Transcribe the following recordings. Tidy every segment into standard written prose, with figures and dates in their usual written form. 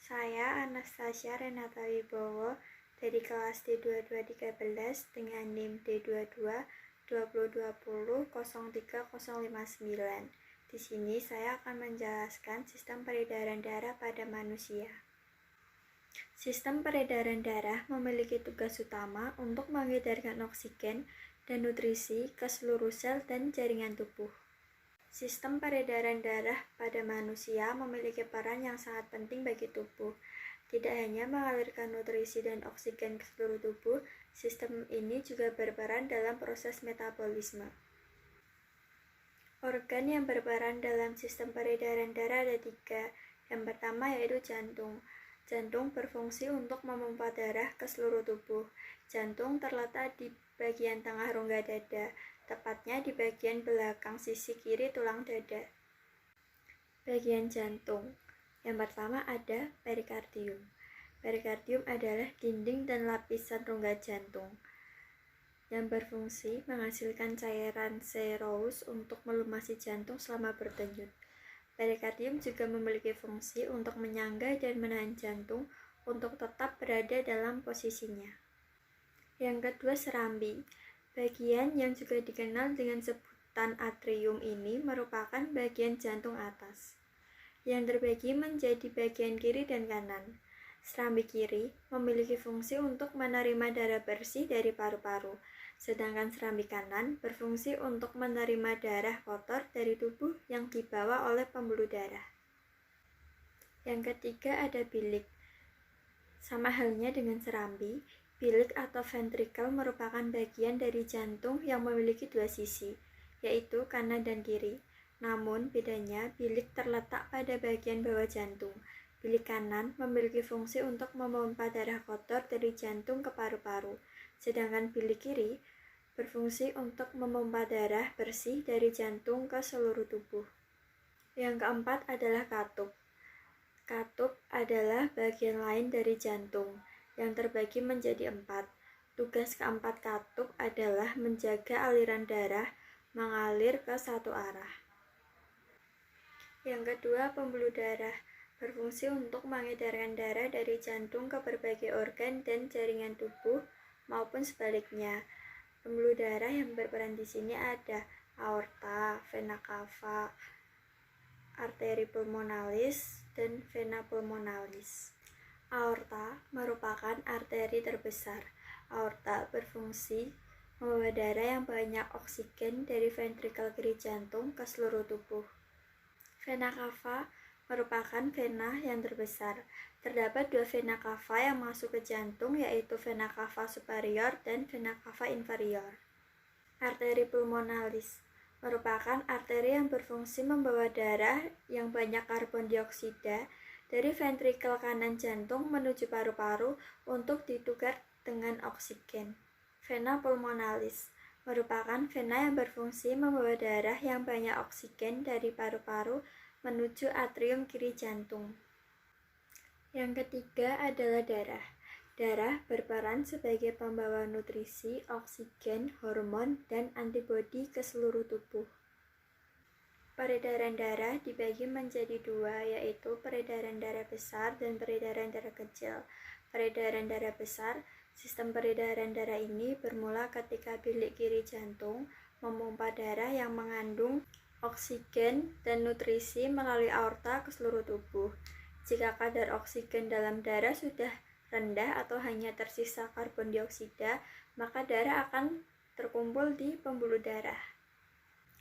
Saya Anastasia Renata Wibowo dari kelas D2213 dengan NIM D22 2020 03059. Di sini saya akan menjelaskan sistem peredaran darah pada manusia. Sistem peredaran darah memiliki tugas utama untuk mengedarkan oksigen dan nutrisi ke seluruh sel dan jaringan tubuh. Sistem peredaran darah pada manusia memiliki peran yang sangat penting bagi tubuh. Tidak hanya mengalirkan nutrisi dan oksigen ke seluruh tubuh, sistem ini juga berperan dalam proses metabolisme. Organ yang berperan dalam sistem peredaran darah ada 3. Yang pertama yaitu jantung. Jantung berfungsi untuk memompa darah ke seluruh tubuh. Jantung terletak di bagian tengah rongga dada, tepatnya di bagian belakang sisi kiri tulang dada. Bagian jantung. Yang pertama ada perikardium. Perikardium adalah dinding dan lapisan rongga jantung yang berfungsi menghasilkan cairan serous untuk melumasi jantung selama berdenyut. Perikardium juga memiliki fungsi untuk menyangga dan menahan jantung untuk tetap berada dalam posisinya. Yang kedua, serambi. Bagian yang juga dikenal dengan sebutan atrium ini merupakan bagian jantung atas, yang terbagi menjadi bagian kiri dan kanan. Serambi kiri memiliki fungsi untuk menerima darah bersih dari paru-paru, sedangkan serambi kanan berfungsi untuk menerima darah kotor dari tubuh yang dibawa oleh pembuluh darah. Yang ketiga ada bilik. Sama halnya dengan serambi, bilik atau ventrikel merupakan bagian dari jantung yang memiliki 2 sisi, yaitu kanan dan kiri. Namun, bedanya bilik terletak pada bagian bawah jantung. Bilik kanan memiliki fungsi untuk memompa darah kotor dari jantung ke paru-paru, sedangkan bilik kiri berfungsi untuk memompa darah bersih dari jantung ke seluruh tubuh. Yang keempat adalah katup. Katup adalah bagian lain dari jantung yang terbagi menjadi 4. Tugas keempat katup adalah menjaga aliran darah mengalir ke satu arah. Yang kedua, pembuluh darah berfungsi untuk mengedarkan darah dari jantung ke berbagai organ dan jaringan tubuh maupun sebaliknya. Pembuluh darah yang berperan di sini ada aorta, vena cava, arteri pulmonalis, dan vena pulmonalis. Aorta merupakan arteri terbesar. Aorta berfungsi membawa darah yang banyak oksigen dari ventrikel kiri jantung ke seluruh tubuh. Vena cava merupakan vena yang terbesar. Terdapat 2 vena cava yang masuk ke jantung, yaitu vena cava superior dan vena cava inferior. Arteri pulmonalis merupakan arteri yang berfungsi membawa darah yang banyak karbon dioksida dari ventrikel kanan jantung menuju paru-paru untuk ditukar dengan oksigen. Vena pulmonalis merupakan vena yang berfungsi membawa darah yang banyak oksigen dari paru-paru menuju atrium kiri jantung. Yang ketiga adalah darah. Darah berperan sebagai pembawa nutrisi, oksigen, hormon, dan antibodi ke seluruh tubuh. Peredaran darah dibagi menjadi 2, yaitu peredaran darah besar dan peredaran darah kecil. Peredaran darah besar, sistem peredaran darah ini bermula ketika bilik kiri jantung memompa darah yang mengandung oksigen dan nutrisi melalui aorta ke seluruh tubuh. Jika kadar oksigen dalam darah sudah rendah atau hanya tersisa karbon dioksida, maka darah akan terkumpul di pembuluh darah.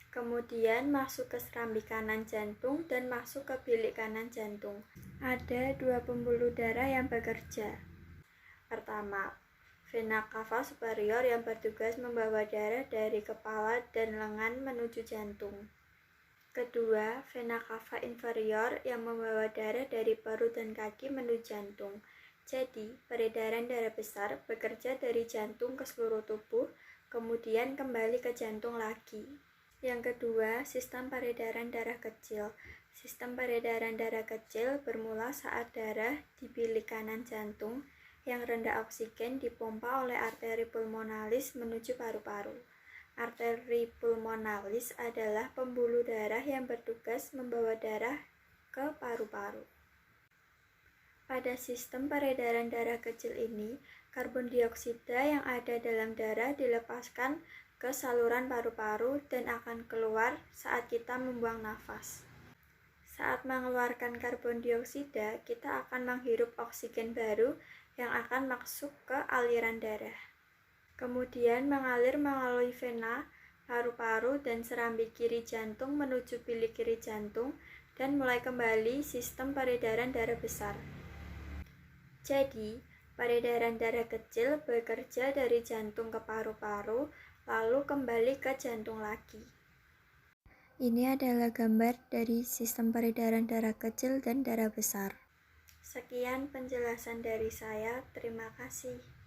Kemudian masuk ke serambi kanan jantung dan masuk ke bilik kanan jantung. Ada 2 pembuluh darah yang bekerja. Pertama, vena cava superior yang bertugas membawa darah dari kepala dan lengan menuju jantung. Kedua, vena cava inferior yang membawa darah dari perut dan kaki menuju jantung. Jadi, peredaran darah besar bekerja dari jantung ke seluruh tubuh, kemudian kembali ke jantung lagi. Yang kedua, sistem peredaran darah kecil. Sistem peredaran darah kecil bermula saat darah di bilik kanan jantung yang rendah oksigen dipompa oleh arteri pulmonalis menuju paru-paru. Arteri pulmonalis adalah pembuluh darah yang bertugas membawa darah ke paru-paru. Pada sistem peredaran darah kecil ini, karbon dioksida yang ada dalam darah dilepaskan ke saluran paru-paru dan akan keluar saat kita membuang nafas. Saat mengeluarkan karbon dioksida, kita akan menghirup oksigen baru yang akan masuk ke aliran darah. Kemudian mengalir melalui vena, paru-paru, dan serambi kiri jantung menuju bilik kiri jantung dan mulai kembali sistem peredaran darah besar. Jadi, peredaran darah kecil bekerja dari jantung ke paru-paru, lalu kembali ke jantung lagi. Ini adalah gambar dari sistem peredaran darah kecil dan darah besar. Sekian penjelasan dari saya, terima kasih.